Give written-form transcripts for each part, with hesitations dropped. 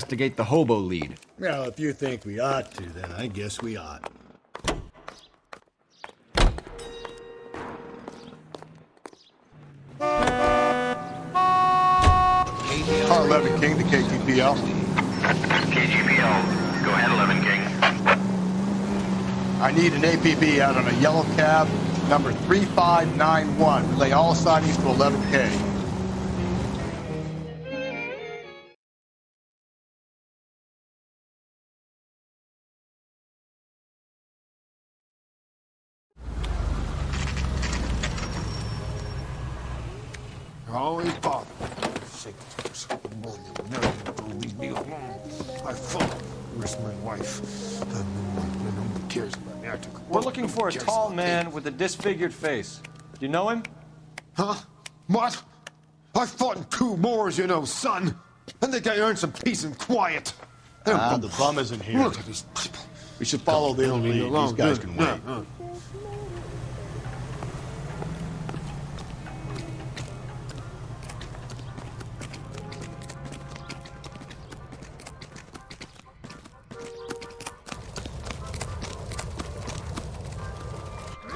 Investigate the hobo lead. Well, if you think we ought to, then I guess we ought. Car 11 King to KTPL. KGPL. Go ahead, 11 King. I need an APB out on a yellow cab, number 3591. Relay all sightings to 11K. Always bother. Leave me alone. I fought. Where's my wife? Nobody cares about me. I took We're looking for a tall man with a disfigured face. Do you know him? Huh? What? I fought in 2 wars, you know, son. I think I earned some peace and quiet. The bum isn't here. Look at these people. We should follow the lead. These guys can wait.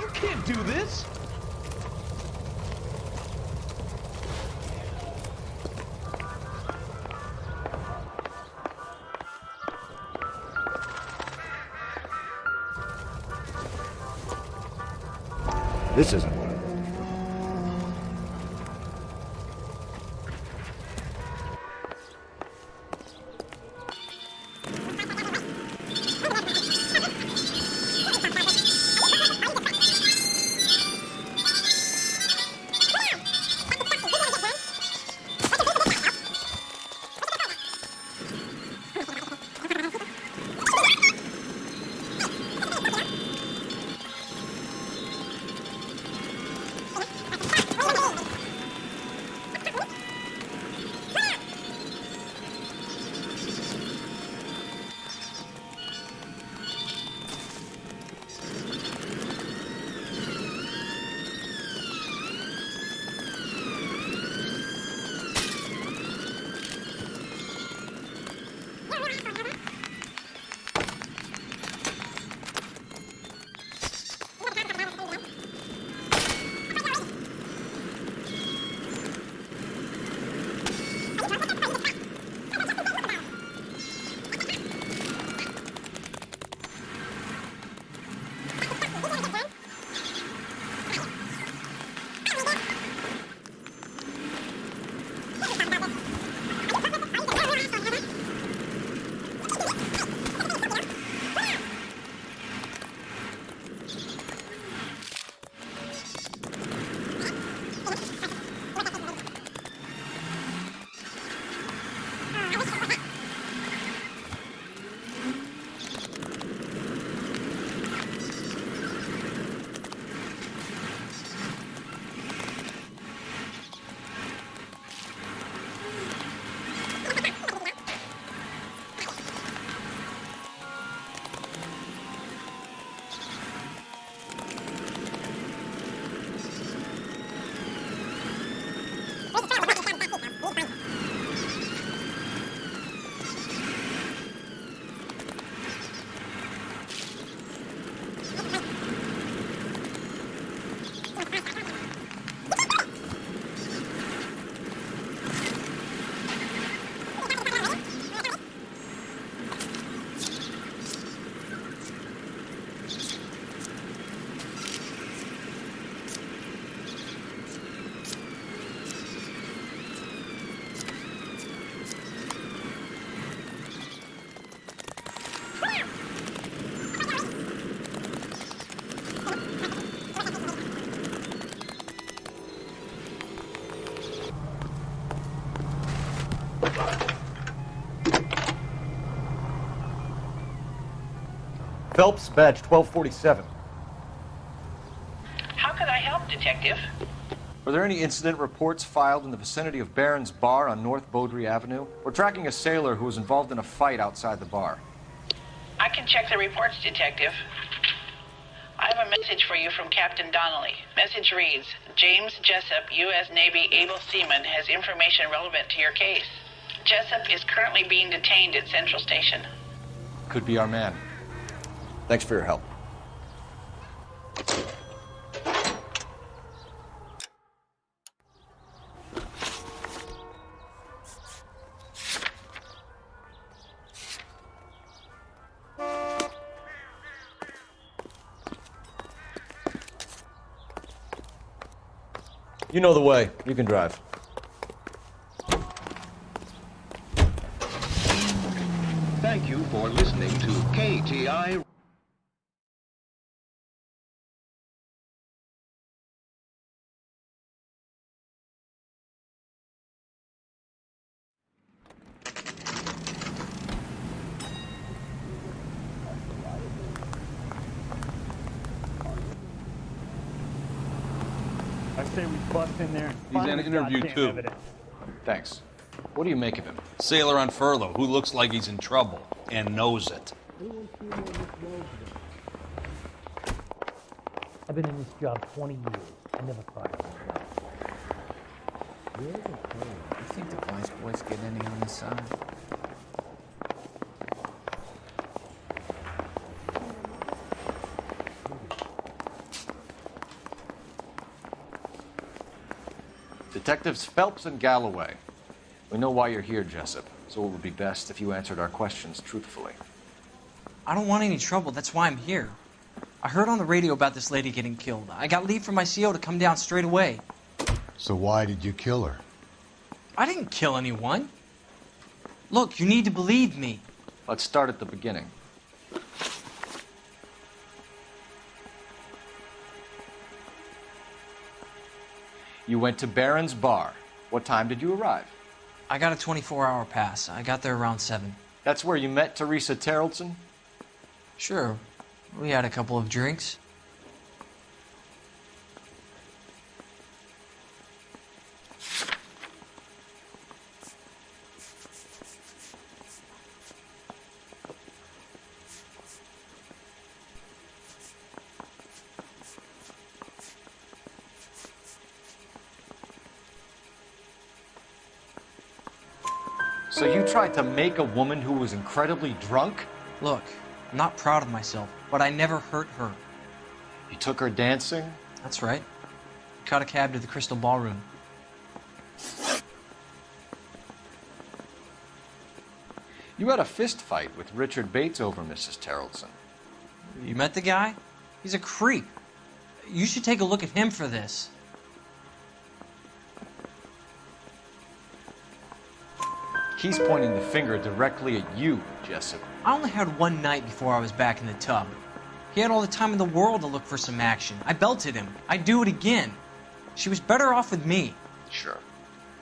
You can't do this. This isn't one. Phelps, badge 1247. How can I help, Detective? Were there any incident reports filed in the vicinity of Barron's Bar on North Beaudry Avenue? We're tracking a sailor who was involved in a fight outside the bar. I can check the reports, Detective. I have a message for you from Captain Donnelly. Message reads, James Jessup, U.S. Navy able seaman, has information relevant to your case. Jessup is currently being detained at Central Station. Could be our man. Thanks for your help. You know the way. You can drive. Thank you for listening to KTI. I say we bust in there. He's in an interview, too. Evidence. Thanks. What do you make of him? Sailor on furlough who looks like he's in trouble and knows it. I've been in this job 20 years. I never fired myself. You think the vice boys get any on the side? Detectives Phelps and Galloway. We know why you're here, Jessup, so it would be best if you answered our questions truthfully. I don't want any trouble. That's why I'm here. I heard on the radio about this lady getting killed. I got leave from my CO to come down straight away. So why did you kill her? I didn't kill anyone. Look, you need to believe me. Let's start at the beginning. You went to Barron's Bar. What time did you arrive? I got a 24-hour pass. I got there around 7. That's where you met Teresa Terrellson? Sure. We had a couple of drinks. So you tried to make a woman who was incredibly drunk? Look, I'm not proud of myself, but I never hurt her. You took her dancing? That's right. Caught a cab to the Crystal Ballroom. You had a fist fight with Richard Bates over Mrs. Terrellson. You met the guy? He's a creep. You should take a look at him for this. He's pointing the finger directly at you, Jessup. I only had one night before I was back in the tub. He had all the time in the world to look for some action. I belted him. I'd do it again. She was better off with me. Sure.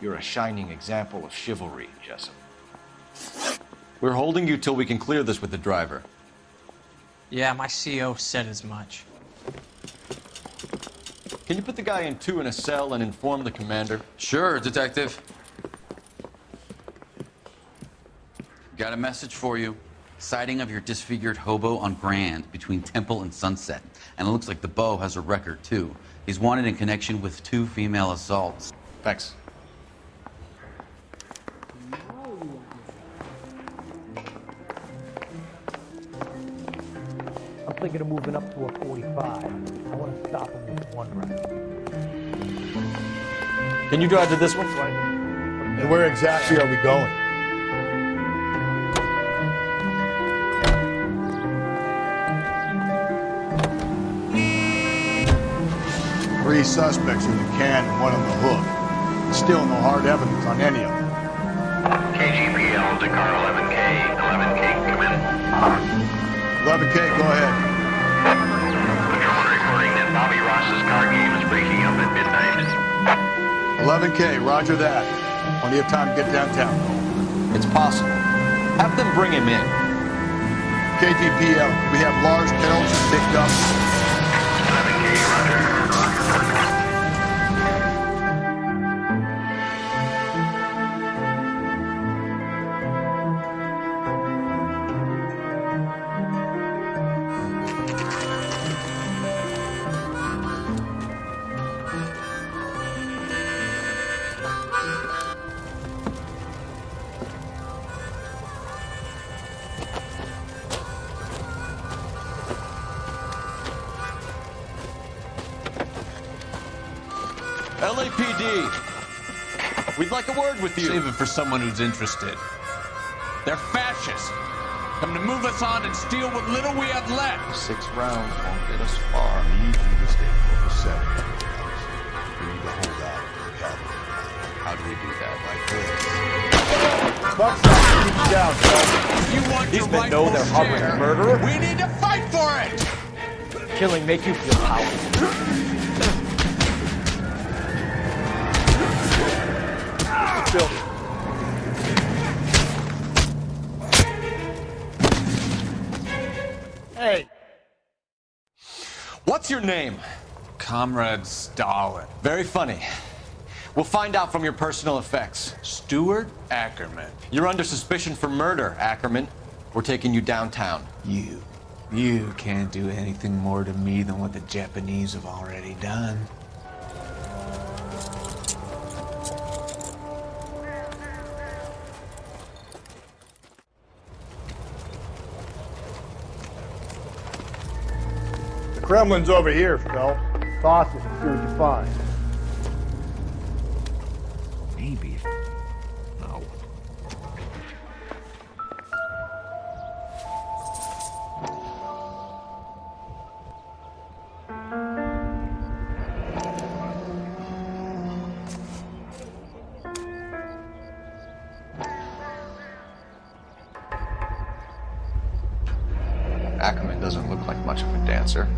You're a shining example of chivalry, Jessup. We're holding you till we can clear this with the driver. Yeah, my CO said as much. Can you put the guy in 2 in a cell and inform the commander? Sure, Detective. Got a message for you. Sighting of your disfigured hobo on Grand between Temple and Sunset. And it looks like the Beau has a record, too. He's wanted in connection with 2 female assaults. Thanks. I'm thinking of moving up to a 45. I want to stop him with one round. Can you drive to this one? And where exactly are we going? Three suspects in the can and one on the hook. Still no hard evidence on any of them. KGPL to car 11K. 11K, come in. 11K, go ahead. Patrolman reporting that Bobby Ross's car game is breaking up at midnight. 11K, roger that. Plenty of time to get downtown. It's possible. Have them bring him in. KGPL, we have Lars Terrellson picked up. 11K, roger. LAPD. We'd like a word with you. Save it for someone who's interested. They're fascists. Come to move us on and steal what little we have left. 6 rounds won't get us far. We need to stay focused. We need to hold out for cover. How do we do that? Like this. Buck's not keep you down, son. You want These your men know rightful they're harboring share. a murderer. We need to fight for it. Killing make you feel powerful. Bill. Hey. What's your name? Comrade Stalin. Very funny. We'll find out from your personal effects. Stuart Ackerman. You're under suspicion for murder, Ackerman. We're taking you downtown. You can't do anything more to me than what the Japanese have already done. The Kremlin's over here, Phil. Toss it and see what you find. Maybe. No. Ackerman doesn't look like much of a dancer.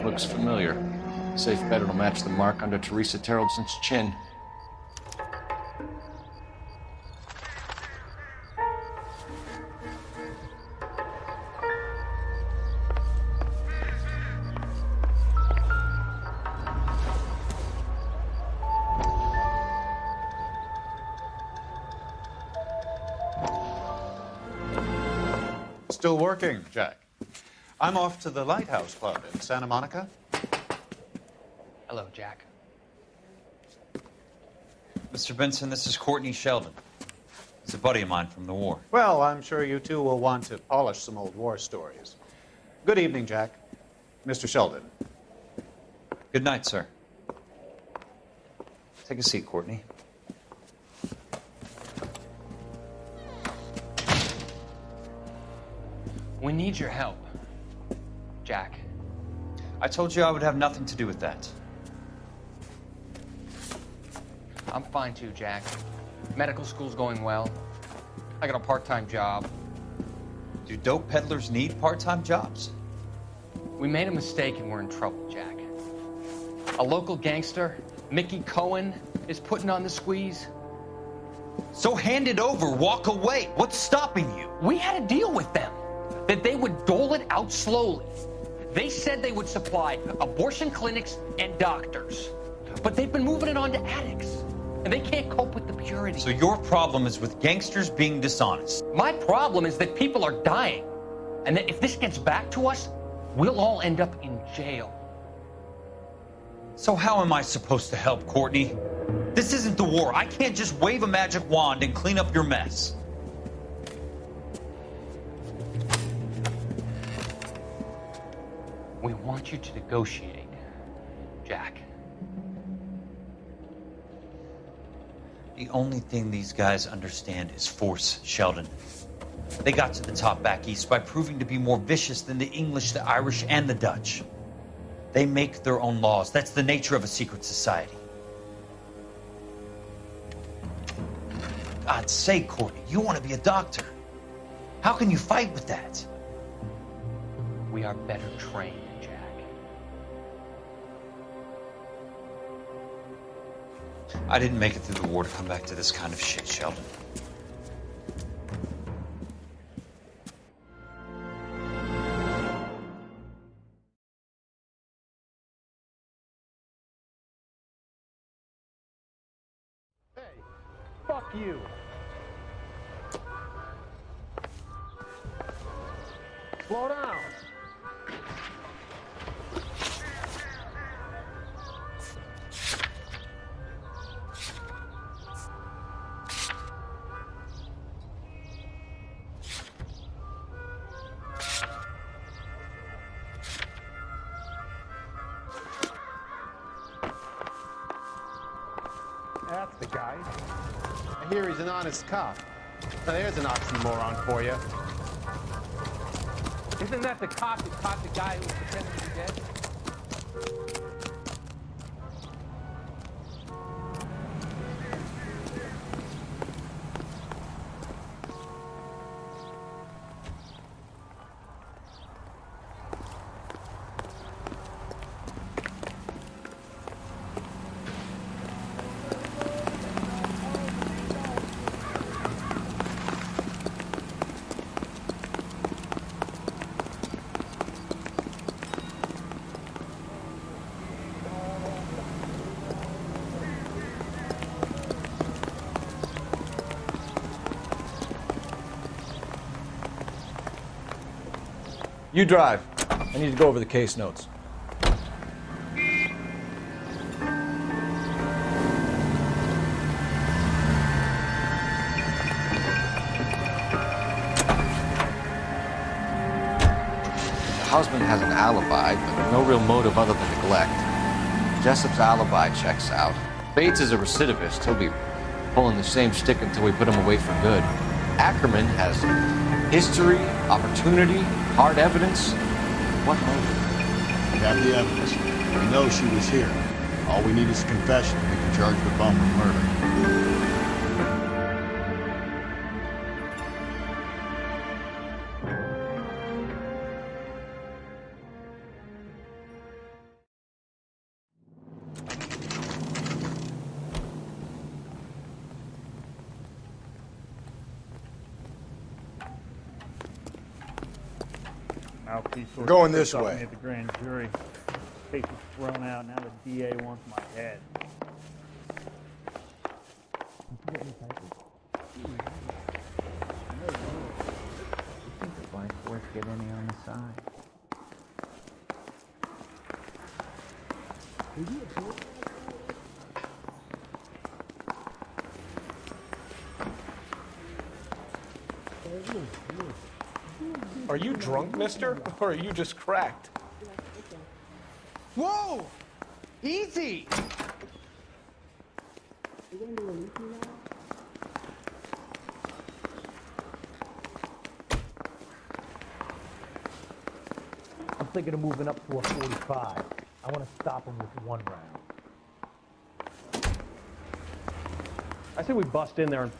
Looks familiar. Safe bet it'll match the mark under Teresa Terrelson's chin. Still working, Jack. I'm off to the Lighthouse Club in Santa Monica. Hello, Jack. Mr. Benson, this is Courtney Sheldon. He's a buddy of mine from the war. Well, I'm sure you two will want to polish some old war stories. Good evening, Jack. Mr. Sheldon. Good night, sir. Take a seat, Courtney. We need your help, Jack. I told you I would have nothing to do with that. I'm fine too, Jack. Medical school's going well. I got a part-time job. Do dope peddlers need part-time jobs? We made a mistake and we're in trouble, Jack. A local gangster, Mickey Cohen, is putting on the squeeze. So hand it over, walk away. What's stopping you? We had a deal with them that they would dole it out slowly. They said they would supply abortion clinics and doctors, but they've been moving it on to addicts, and they can't cope with the purity. So your problem is with gangsters being dishonest. My problem is that people are dying, and that if this gets back to us, we'll all end up in jail. So how am I supposed to help, Courtney? This isn't the war. I can't just wave a magic wand and clean up your mess. We want you to negotiate, Jack. The only thing these guys understand is force, Sheldon. They got to the top back east by proving to be more vicious than the English, the Irish, and the Dutch. They make their own laws. That's the nature of a secret society. God's sake, Courtney, you want to be a doctor. How can you fight with that? We are better trained, Jack. I didn't make it through the war to come back to this kind of shit, Sheldon. Hey, fuck you. Slow down. That's the guy. I hear he's an honest cop. Now there's an oxymoron for you. Isn't that the cop that caught the guy who was pretending to be dead? You drive. I need to go over the case notes. The husband has an alibi, but no real motive other than neglect. Jessup's alibi checks out. Bates is a recidivist. He'll be pulling the same stick until we put him away for good. Ackerman has history, opportunity, hard evidence. What motive? We have the evidence. We know she was here. All we need is a confession. We can charge the bum with murder. We're going this way. At the grand jury. Case was thrown out. Now the DA wants my head. Get any on the side. Are you drunk, mister? Or are you just cracked? Whoa! Easy! I'm thinking of moving up to a 45. I want to stop him with one round. I say we bust in there and...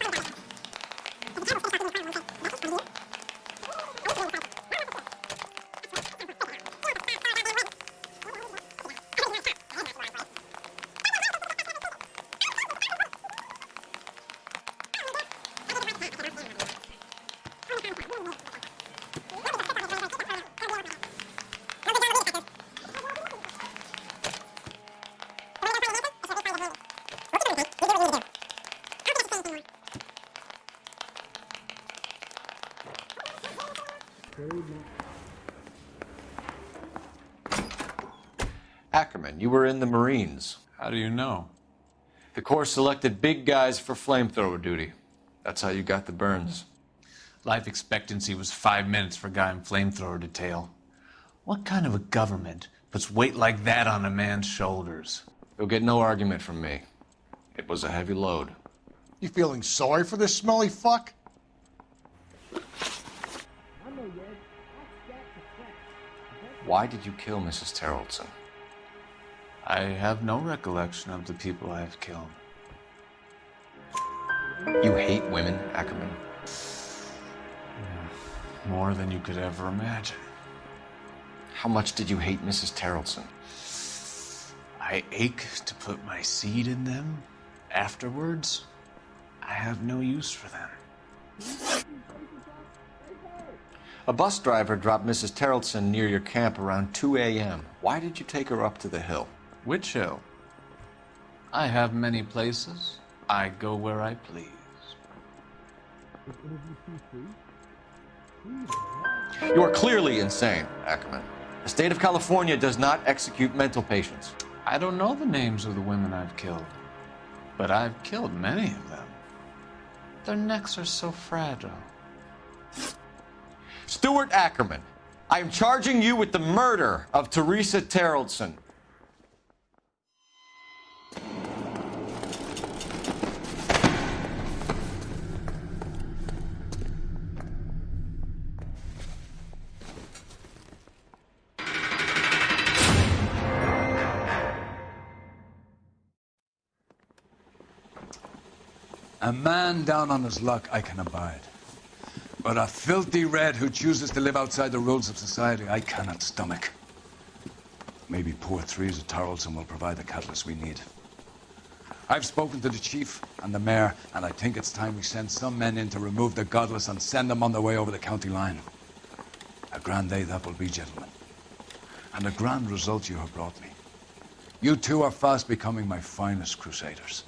Ackerman, you were in the Marines. How do you know? The Corps selected big guys for flamethrower duty. That's how you got the burns. Life expectancy was 5 minutes for a guy in flamethrower detail. What kind of a government puts weight like that on a man's shoulders? You'll get no argument from me. It was a heavy load. You feeling sorry for this smelly fuck? Why did you kill Mrs. Terrellson? I have no recollection of the people I have killed. You hate women, Ackerman? More than you could ever imagine. How much did you hate Mrs. Terrellson? I ache to put my seed in them. Afterwards, I have no use for them. A bus driver dropped Mrs. Terrellson near your camp around 2 a.m. Why did you take her up to the hill? Which hill? I have many places. I go where I please. You are clearly insane, Ackerman. The state of California does not execute mental patients. I don't know the names of the women I've killed, but I've killed many of them. Their necks are so fragile. Stuart Ackerman, I am charging you with the murder of Teresa Terrellson. A man down on his luck I can abide. But a filthy red who chooses to live outside the rules of society I cannot stomach. Maybe poor Threes of Tarleton will provide the catalyst we need. I've spoken to the chief and the mayor, and I think it's time we send some men in to remove the godless and send them on their way over the county line. A grand day that will be, gentlemen. And a grand result you have brought me. You two are fast becoming my finest crusaders.